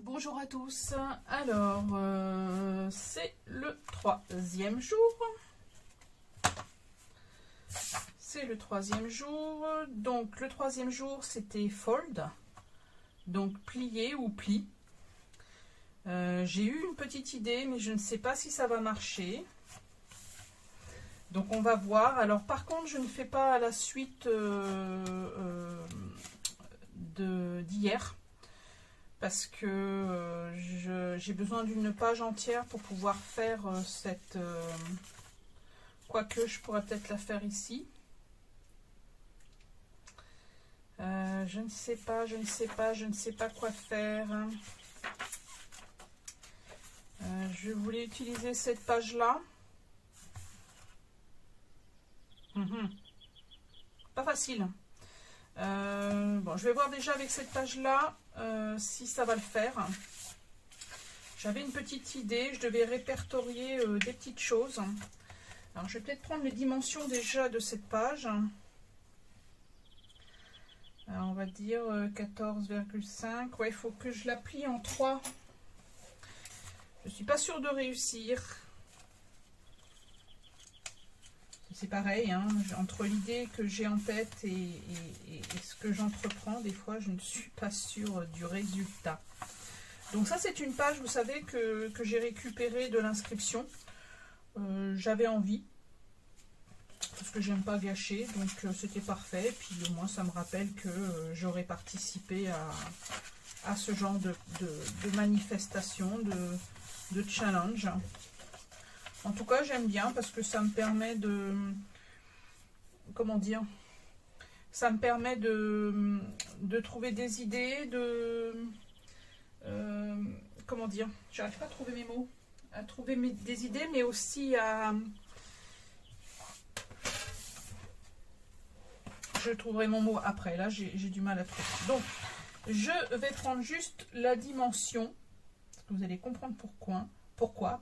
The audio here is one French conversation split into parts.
Bonjour à tous, alors c'est le troisième jour. Donc le troisième jour c'était fold, donc plier ou pli. J'ai eu une petite idée mais je ne sais pas si ça va marcher. Donc on va voir. Alors par contre je ne fais pas la suite d'hier. Parce que j'ai besoin d'une page entière pour pouvoir faire cette... quoique, je pourrais peut-être la faire ici. Je ne sais pas quoi faire. Je voulais utiliser cette page-là. Pas facile. Bon, je vais voir déjà avec cette page-là si ça va le faire. J'avais une petite idée, je devais répertorier des petites choses. Alors, je vais peut-être prendre les dimensions déjà de cette page. Alors, on va dire 14,5. Ouais, il faut que je la plie en 3. Je suis pas sûre de réussir. C'est pareil, hein, entre l'idée que j'ai en tête et ce que j'entreprends, des fois, je ne suis pas sûre du résultat. Donc ça, c'est une page, vous savez, que j'ai récupérée de l'inscription. J'avais envie, parce que j'aime pas gâcher, donc c'était parfait. Puis au moins, ça me rappelle que j'aurais participé à ce genre de manifestation, de challenge. En tout cas, j'aime bien parce que ça me permet de... Comment dire? Ça me permet de trouver des idées, comment dire? J'arrive pas à trouver mes mots. À trouver des idées, mais aussi à... Je trouverai mon mot après. Là, j'ai du mal à trouver. Donc, je vais prendre juste la dimension. Parce que vous allez comprendre pourquoi. Pourquoi.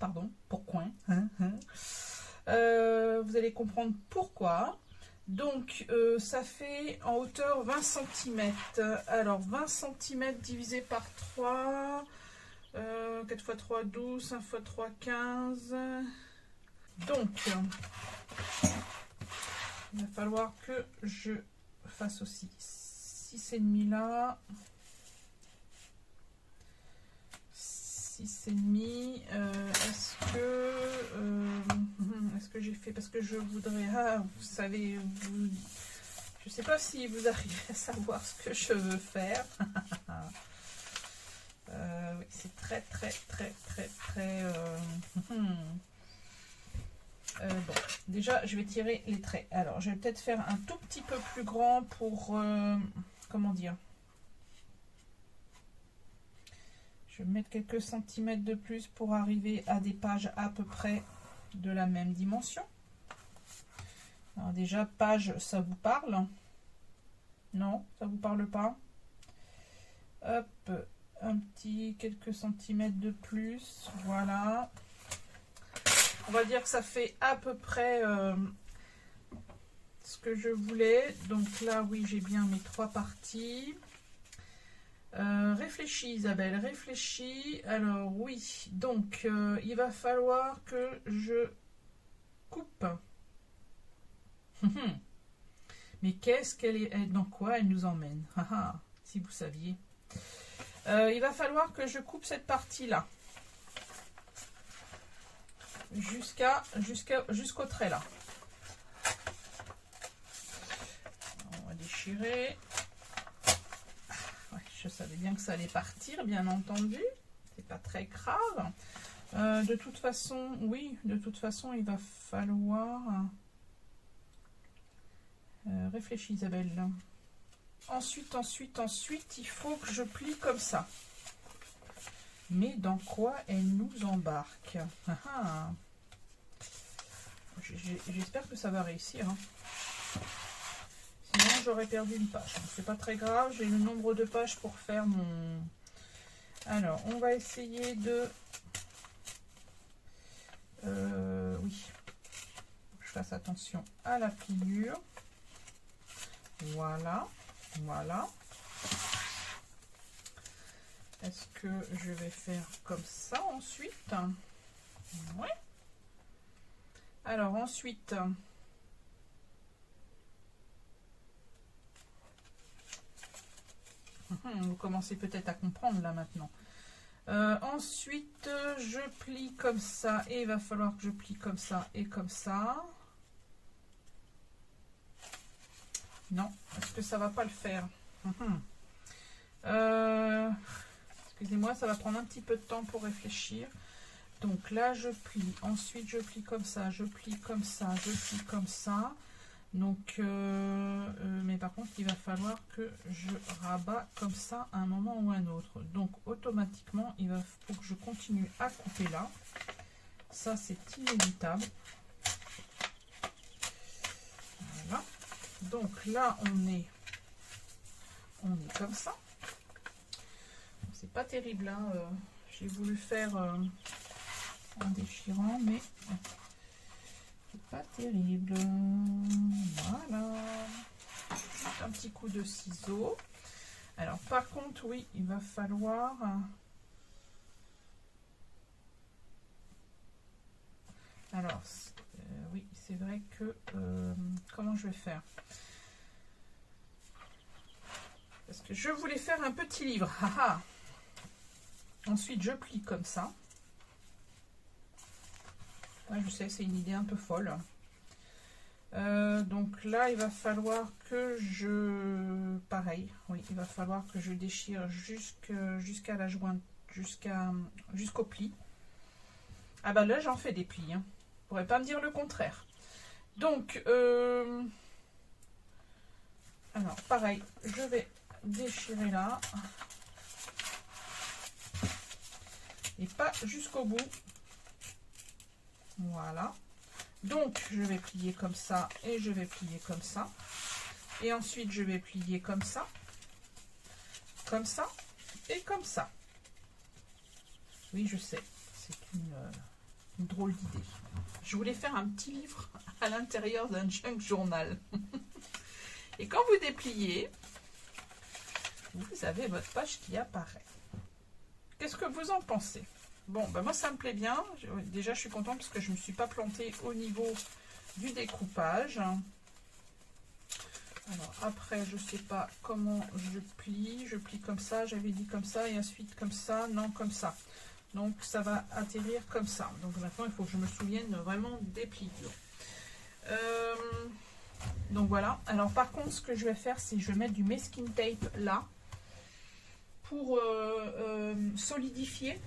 Vous allez comprendre pourquoi. Donc, ça fait en hauteur 20 cm. Alors, 20 cm divisé par 3. 4 x 3, 12. 1 x 3, 15. Donc, il va falloir que je fasse aussi 6,5 là. 6,5. Est-ce que j'ai fait, parce que je voudrais, vous savez, je sais pas si vous arrivez à savoir ce que je veux faire. Oui, c'est très bon, déjà je vais tirer les traits. Alors je vais peut-être faire un tout petit peu plus grand pour comment dire, je vais mettre quelques centimètres de plus pour arriver à des pages à peu près de la même dimension. Alors déjà, page, ça vous parle? Non, ça vous parle pas? Hop, un petit quelques centimètres de plus, voilà. On va dire que ça fait à peu près ce que je voulais. Donc là, oui, j'ai bien mes 3 parties. Réfléchis Isabelle, réfléchis. Alors oui, donc il va falloir que je coupe. Mais qu'est-ce qu'elle est, dans quoi elle nous emmène? Si vous saviez. Il va falloir que je coupe cette partie-là. Jusqu'au trait là. On va déchirer. Ouais, je savais bien que ça allait partir, bien entendu. C'est pas très grave. De toute façon, oui, de toute façon, il va falloir... réfléchis Isabelle. Ensuite, il faut que je plie comme ça. Mais dans quoi elle nous embarque? J'espère que ça va réussir. Sinon, j'aurais perdu une page. C'est pas très grave, j'ai le nombre de pages pour faire mon... Alors, on va essayer de... oui. Je fasse attention à la pliure. Voilà. Est-ce que je vais faire comme ça ensuite? Ouais. Alors ensuite, vous commencez peut-être à comprendre là maintenant. Ensuite, je plie comme ça et il va falloir que je plie comme ça et comme ça. Non, est-ce que ça va pas le faire? Excusez-moi, ça va prendre un petit peu de temps pour réfléchir. Donc là, je plie. Ensuite, je plie comme ça, je plie comme ça, je plie comme ça. Donc, mais par contre, il va falloir que je rabats comme ça à un moment ou à un autre. Donc, automatiquement, il faut que je continue à couper là. Ça, c'est inévitable. Voilà. Donc là, on est comme ça. C'est pas terrible, hein. J'ai voulu faire en déchirant, mais c'est pas terrible. Voilà. Juste un petit coup de ciseau. Alors par contre, oui, il va falloir alors oui, c'est vrai que comment je vais faire? Parce que je voulais faire un petit livre. Ensuite, je plie comme ça. Ouais, je sais, c'est une idée un peu folle. Donc là, il va falloir que je... Pareil, oui, il va falloir que je déchire jusqu'à la jointe, jusqu'au pli. Ah bah là, j'en fais des plis. Hein. Vous pourrez pas me dire le contraire. Donc, alors, pareil, je vais déchirer là. Et pas jusqu'au bout. Voilà. Donc, je vais plier comme ça et je vais plier comme ça. Et ensuite, je vais plier comme ça et comme ça. Oui, je sais, c'est une drôle d'idée. Je voulais faire un petit livre à l'intérieur d'un junk journal. Et quand vous dépliez, vous avez votre page qui apparaît. Qu'est-ce que vous en pensez? Bon, ben moi ça me plaît bien. Déjà, je suis contente parce que je ne me suis pas plantée au niveau du découpage. Alors après, je ne sais pas comment je plie. Je plie comme ça, j'avais dit comme ça, et ensuite comme ça, non, comme ça. Donc ça va atterrir comme ça. Donc maintenant, il faut que je me souvienne vraiment des pliures. Donc voilà. Alors par contre, ce que je vais faire, c'est que je vais mettre du masking tape là pour solidifier.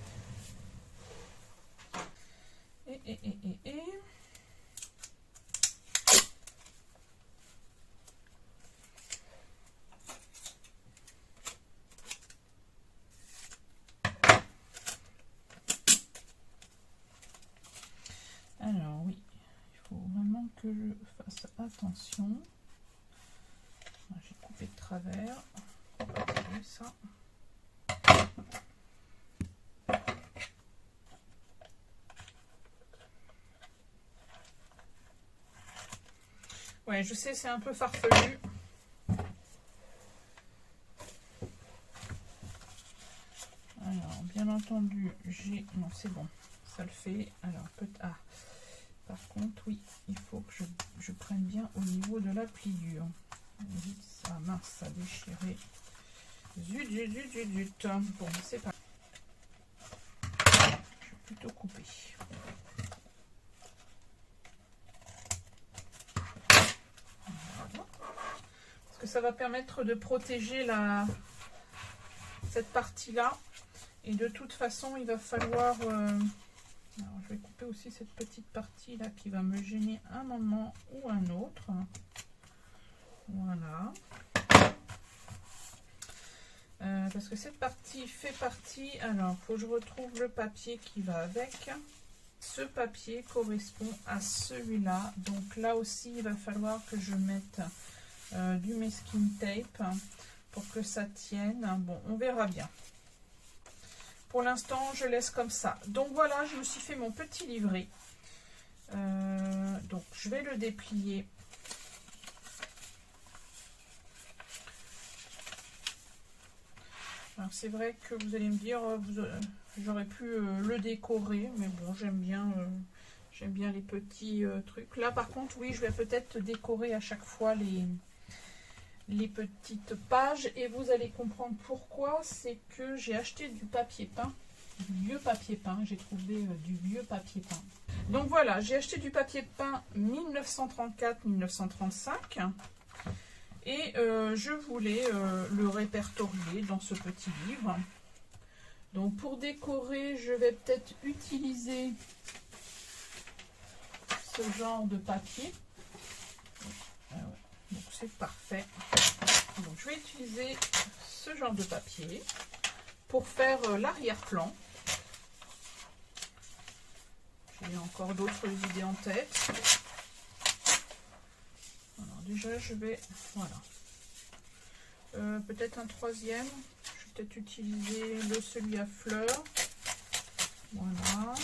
Alors oui, il faut vraiment que je fasse attention. J'ai coupé de travers. Ça. Ouais, je sais, c'est un peu farfelu. Alors, bien entendu, j'ai... Non, c'est bon, ça le fait. Alors, ah, par contre, oui, il faut que je prenne bien au niveau de la pliure. Vite, ça, mince, ça a déchiré. Zut, zut, zut, zut, zut. Bon, c'est pas... Je vais plutôt couper. Parce que ça va permettre de protéger cette partie-là. Et de toute façon, il va falloir... Alors, je vais couper aussi cette petite partie-là qui va me gêner un moment ou un autre. Voilà. Parce que cette partie fait partie... Alors, il faut que je retrouve le papier qui va avec. Ce papier correspond à celui-là. Donc là aussi, il va falloir que je mette du masking tape pour que ça tienne. Bon, on verra bien. Pour l'instant, je laisse comme ça. Donc voilà, je me suis fait mon petit livret. Donc, je vais le déplier. Alors, c'est vrai que vous allez me dire, j'aurais pu le décorer, mais bon, j'aime bien les petits trucs. Là, par contre, oui, je vais peut-être décorer à chaque fois les petites pages, et vous allez comprendre pourquoi. C'est que j'ai acheté du papier peint, du vieux papier peint. J'ai trouvé du vieux papier peint. Donc voilà, j'ai acheté du papier peint 1934-1935. Et je voulais le répertorier dans ce petit livre. Donc pour décorer, je vais peut-être utiliser ce genre de papier. Donc c'est parfait. Donc je vais utiliser ce genre de papier pour faire l'arrière-plan. J'ai encore d'autres idées en tête. Alors déjà je vais, voilà, peut-être un troisième. Je vais peut-être utiliser celui à fleurs. Voilà.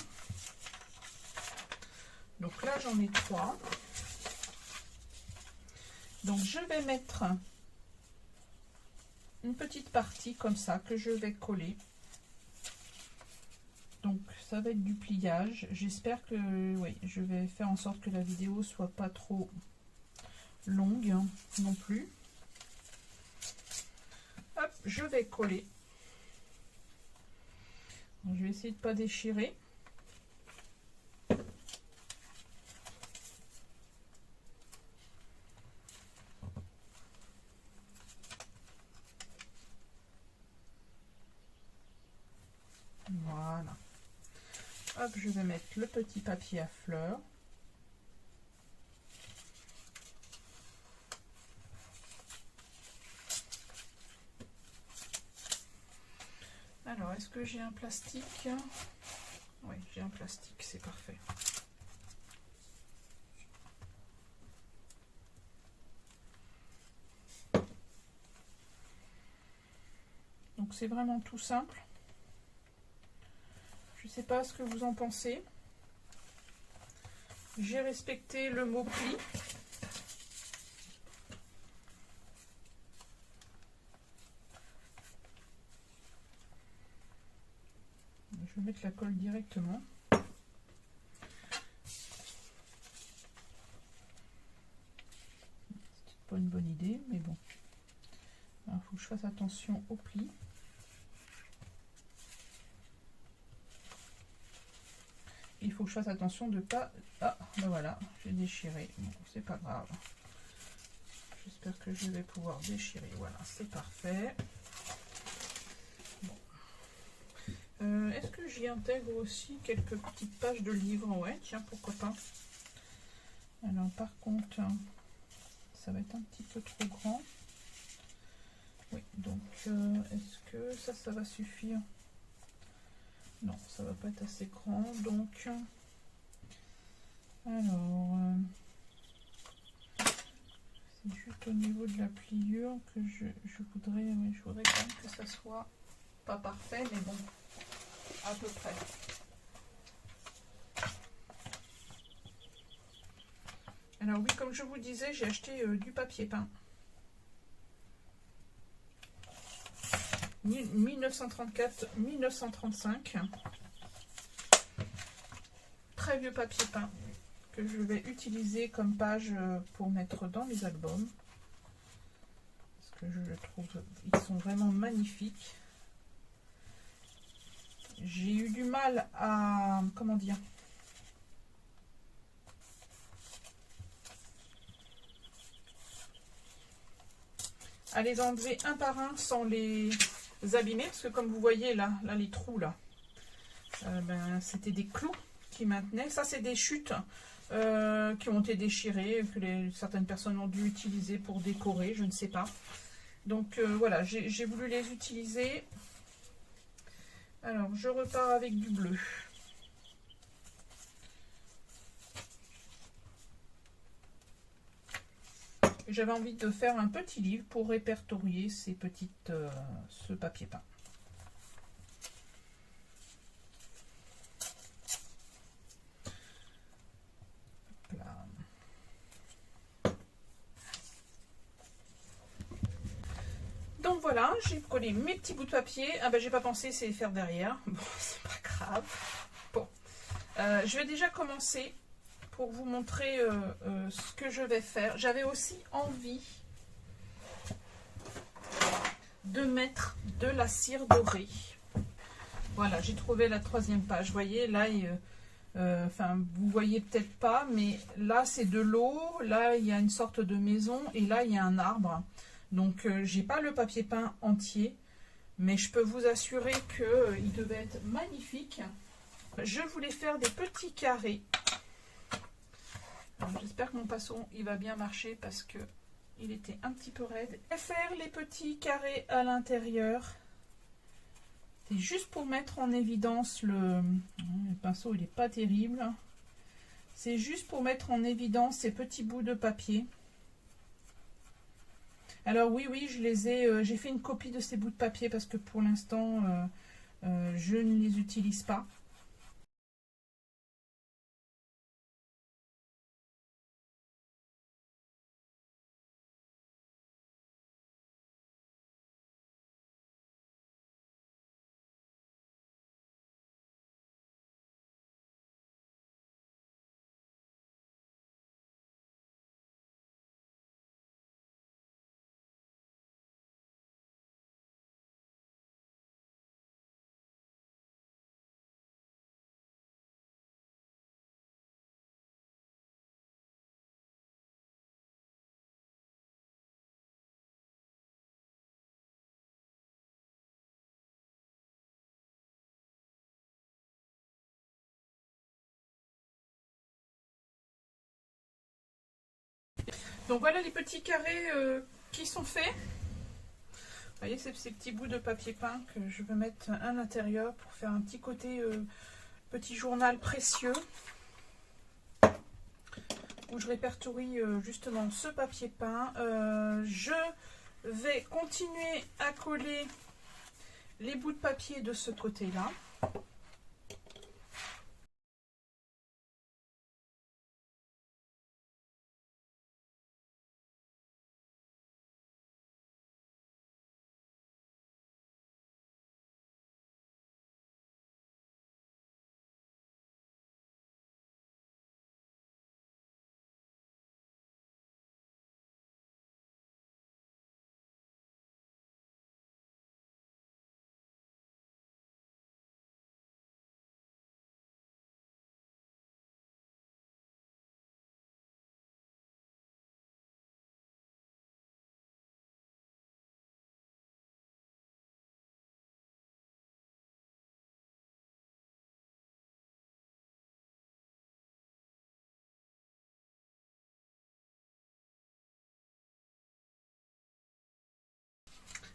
Donc là j'en ai 3. Donc je vais mettre une petite partie comme ça que je vais coller. Donc ça va être du pliage. J'espère que oui, je vais faire en sorte que la vidéo soit pas trop longue non plus. Hop, je vais coller. Donc, je vais essayer de ne pas déchirer. Voilà. Hop, je vais mettre le petit papier à fleurs. Alors, est-ce que j'ai un plastique? Oui, j'ai un plastique, c'est parfait. Donc, c'est vraiment tout simple. Je ne sais pas ce que vous en pensez. J'ai respecté le mot pli. Je vais mettre la colle directement. C'est pas une bonne idée, mais bon. Il faut que je fasse attention au pli. Il faut que je fasse attention de pas... Ah, ben voilà, j'ai déchiré. Bon, c'est pas grave. J'espère que je vais pouvoir déchirer. Voilà, c'est parfait. Bon. Est-ce que j'y intègre aussi quelques petites pages de livres? Ouais, tiens, pourquoi pas. Alors, par contre, ça va être un petit peu trop grand. Oui, donc, est-ce que ça va suffire? Non, ça va pas être assez grand, donc... Alors... c'est juste au niveau de la pliure que je voudrais... Oui, je voudrais quand même que ça soit pas parfait, mais bon, à peu près. Alors oui, comme je vous disais, j'ai acheté du papier peint. 1934-1935. Très vieux papier peint que je vais utiliser comme page pour mettre dans mes albums. Parce que je trouve ils sont vraiment magnifiques. J'ai eu du mal à... comment dire? À les enlever un par un sans les abîmer, parce que comme vous voyez là les trous là, c'était des clous qui maintenaient. Ça c'est des chutes qui ont été déchirées, que certaines personnes ont dû utiliser pour décorer, je ne sais pas. Donc voilà, j'ai voulu les utiliser. Alors je repars avec du bleu. J'avais envie de faire un petit livre pour répertorier ce papier peint. Là. Donc voilà. voilà, j'ai collé mes petits bouts de papier. Ah ben j'ai pas pensé, c'est les faire derrière. Bon, c'est pas grave. Bon, je vais déjà commencer pour vous montrer ce que je vais faire. J'avais aussi envie de mettre de la cire dorée. Voilà, j'ai trouvé la 3e page. Vous voyez, là, enfin, vous voyez peut-être pas, mais là, c'est de l'eau. Là, il y a une sorte de maison. Et là, il y a un arbre. Donc, j'ai pas le papier peint entier. Mais je peux vous assurer qu'il devait être magnifique. Je voulais faire des petits carrés. J'espère que mon pinceau, il va bien marcher parce que il était un petit peu raide. Je vais faire les petits carrés à l'intérieur. C'est juste pour mettre en évidence le pinceau, il n'est pas terrible. C'est juste pour mettre en évidence ces petits bouts de papier. Alors oui, je les ai, j'ai fait une copie de ces bouts de papier parce que pour l'instant, je ne les utilise pas. Donc voilà les petits carrés qui sont faits. Vous voyez ces petits bouts de papier peint que je vais mettre à l'intérieur pour faire un petit côté petit journal précieux. Où je répertorie justement ce papier peint. Je vais continuer à coller les bouts de papier de ce côté-là.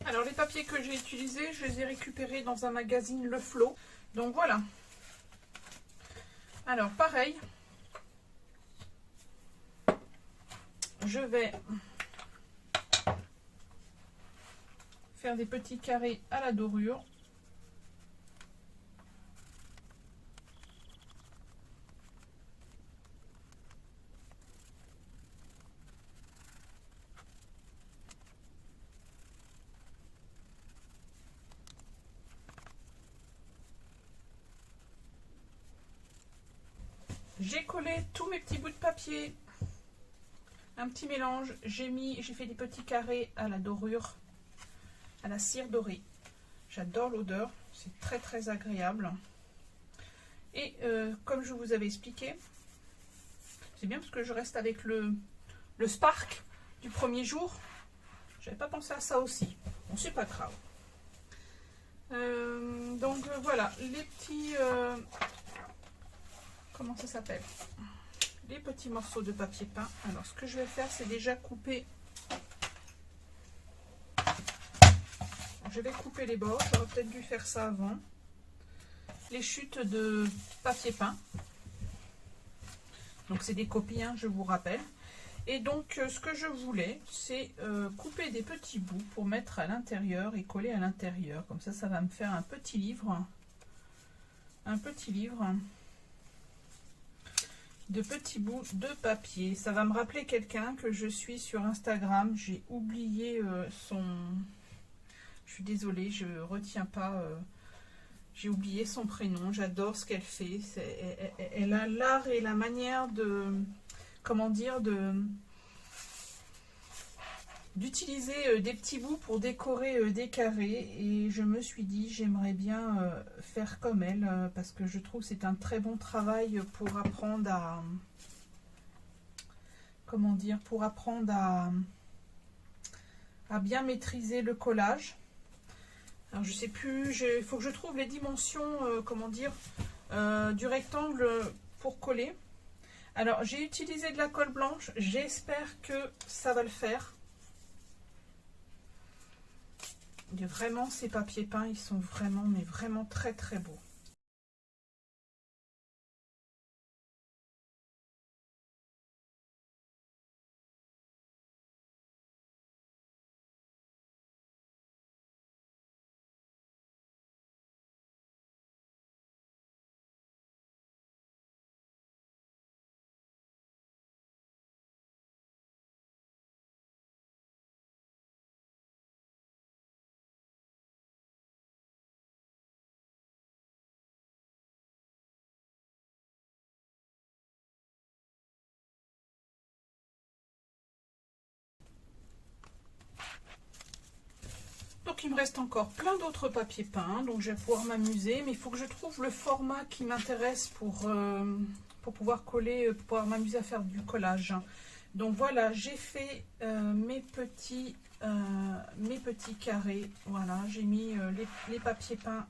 Alors les papiers que j'ai utilisés, je les ai récupérés dans un magazine Le Flot. Donc voilà. Alors pareil, je vais faire des petits carrés à la dorure. J'ai collé tous mes petits bouts de papier, un petit mélange. J'ai fait des petits carrés à la dorure, à la cire dorée. J'adore l'odeur, c'est très très agréable. Et comme je vous avais expliqué, c'est bien parce que je reste avec le Spark du premier jour. J'avais pas pensé à ça aussi. Bon, c'est pas grave. Donc voilà, les petits... comment ça s'appelle? Les petits morceaux de papier peint. Alors ce que je vais faire, c'est déjà couper. Je vais couper les bords. J'aurais peut-être dû faire ça avant. Les chutes de papier peint. Donc c'est des copies, hein, je vous rappelle. Et donc ce que je voulais, c'est couper des petits bouts pour mettre à l'intérieur et coller à l'intérieur. Comme ça va me faire un petit livre. Un petit livre de petits bouts de papier. Ça va me rappeler quelqu'un que je suis sur Instagram. J'ai oublié Je suis désolée, je ne retiens pas. J'ai oublié son prénom. J'adore ce qu'elle fait. Elle a l'art et la manière de... Comment dire, d'utiliser des petits bouts pour décorer des carrés, et je me suis dit j'aimerais bien faire comme elle, parce que je trouve que c'est un très bon travail pour apprendre à, comment dire, pour apprendre à bien maîtriser le collage. Alors je sais plus, il faut que je trouve les dimensions, comment dire, du rectangle pour coller. Alors j'ai utilisé de la colle blanche, j'espère que ça va le faire. Et vraiment, ces papiers peints, ils sont vraiment, mais vraiment très très beaux. Donc il me reste encore plein d'autres papiers peints, donc je vais pouvoir m'amuser, mais il faut que je trouve le format qui m'intéresse pour pouvoir coller, pour pouvoir m'amuser à faire du collage. Donc voilà, j'ai fait mes petits carrés. Voilà, j'ai mis les papiers peints,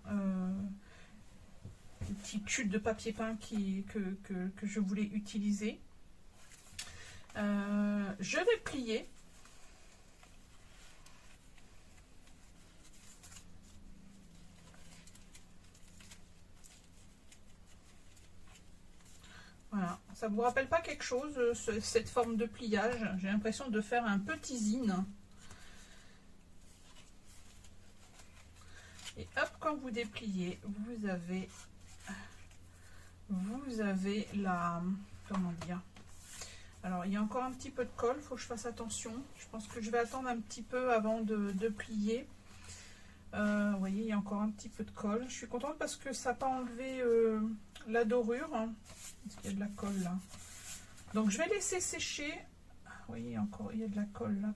les petits tubes de papier peint que je voulais utiliser. Je vais plier. Voilà, ça vous rappelle pas quelque chose, cette forme de pliage? J'ai l'impression de faire un petit zine. Et hop, quand vous dépliez, vous avez la... Comment dire? Alors, il y a encore un petit peu de colle, il faut que je fasse attention. Je pense que je vais attendre un petit peu avant de plier. Vous voyez, il y a encore un petit peu de colle. Je suis contente parce que ça n'a pas enlevé la dorure. Est-ce qu'il y a de la colle là? Donc, je vais laisser sécher. Vous voyez, encore, il y a de la colle là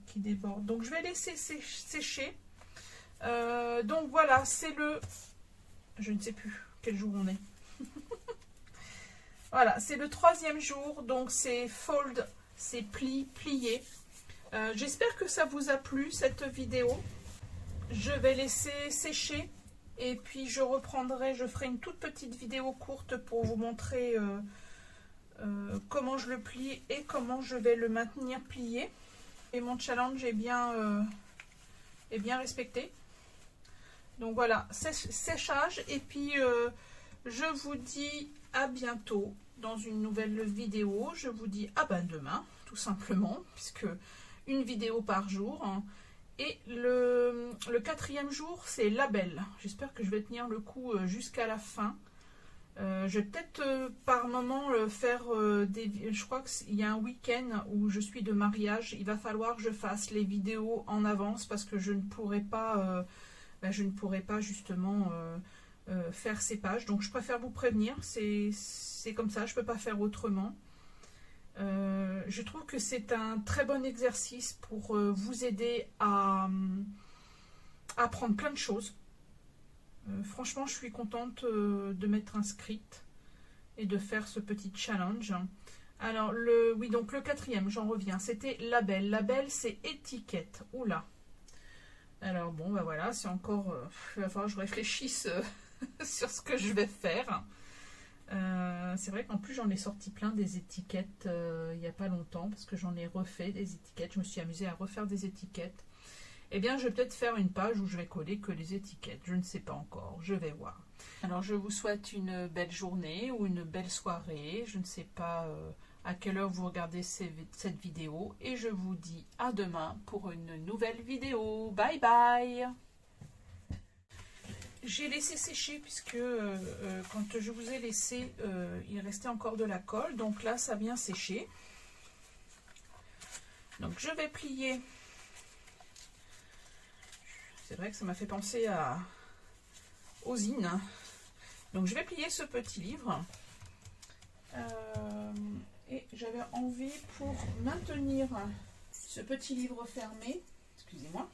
qui déborde. Donc, je vais laisser sécher. Donc, voilà, c'est le... Je ne sais plus quel jour on est. Voilà, c'est le 3e jour. Donc, c'est fold, c'est plié. J'espère que ça vous a plu, cette vidéo. Je vais laisser sécher et puis je reprendrai, je ferai une toute petite vidéo courte pour vous montrer comment je le plie et comment je vais le maintenir plié. Et mon challenge est bien respecté. Donc voilà, séchage, et puis je vous dis à bientôt dans une nouvelle vidéo. Je vous dis à demain, tout simplement, puisque une vidéo par jour. Hein. Et le 4e jour, c'est label. J'espère que je vais tenir le coup jusqu'à la fin. Je vais peut-être par moment faire des... Je crois qu'il y a un week-end où je suis de mariage. Il va falloir que je fasse les vidéos en avance parce que je ne pourrai pas, justement faire ces pages. Donc je préfère vous prévenir. C'est comme ça, je ne peux pas faire autrement. Je trouve que c'est un très bon exercice pour vous aider à apprendre plein de choses. Franchement, je suis contente de m'être inscrite et de faire ce petit challenge. Alors, oui, donc le 4e, j'en reviens, c'était label. Label, c'est étiquette. Oula. Alors, bon, bah voilà, c'est encore... il va falloir que je réfléchisse sur ce que je vais faire. C'est vrai qu'en plus j'en ai sorti plein des étiquettes il n'y a pas longtemps, parce que j'en ai refait des étiquettes, je me suis amusée à refaire des étiquettes. Eh bien, je vais peut-être faire une page où je vais coller que les étiquettes, je ne sais pas encore, je vais voir. Alors je vous souhaite une belle journée ou une belle soirée, je ne sais pas à quelle heure vous regardez cette vidéo, et je vous dis à demain pour une nouvelle vidéo. Bye bye. J'ai laissé sécher puisque quand je vous ai laissé, il restait encore de la colle. Donc là, ça vient sécher. Donc je vais plier C'est vrai que ça m'a fait penser aux zines. Donc je vais plier ce petit livre. Et j'avais envie, pour maintenir ce petit livre fermé, excusez-moi,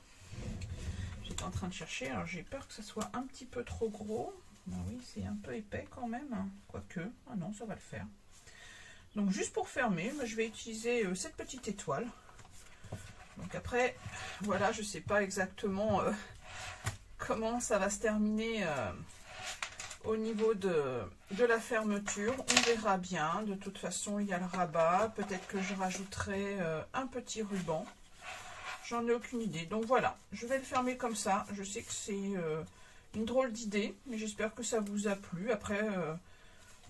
j'étais en train de chercher, alors j'ai peur que ça soit un petit peu trop gros. Ben oui, c'est un peu épais quand même, quoique, ah non, ça va le faire. Donc juste pour fermer, je vais utiliser cette petite étoile. Donc après, voilà, je ne sais pas exactement comment ça va se terminer au niveau de la fermeture. On verra bien. De toute façon, il y a le rabat. Peut-être que je rajouterai un petit ruban. J'en ai aucune idée. Donc voilà, je vais le fermer comme ça. Je sais que c'est une drôle d'idée, mais j'espère que ça vous a plu. Après,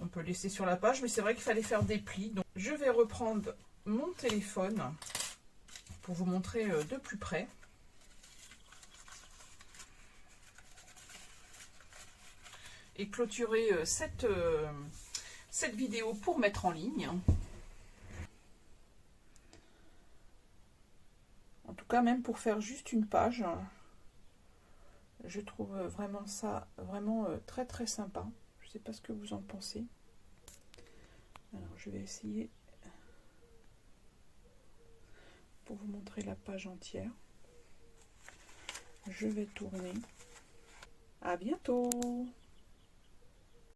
on peut laisser sur la page, mais c'est vrai qu'il fallait faire des plis. Donc je vais reprendre mon téléphone pour vous montrer de plus près. Et clôturer cette vidéo pour mettre en ligne. En tout cas, même pour faire juste une page, je trouve vraiment ça très très sympa. Je ne sais pas ce que vous en pensez. Alors, je vais essayer pour vous montrer la page entière. Je vais tourner. À bientôt!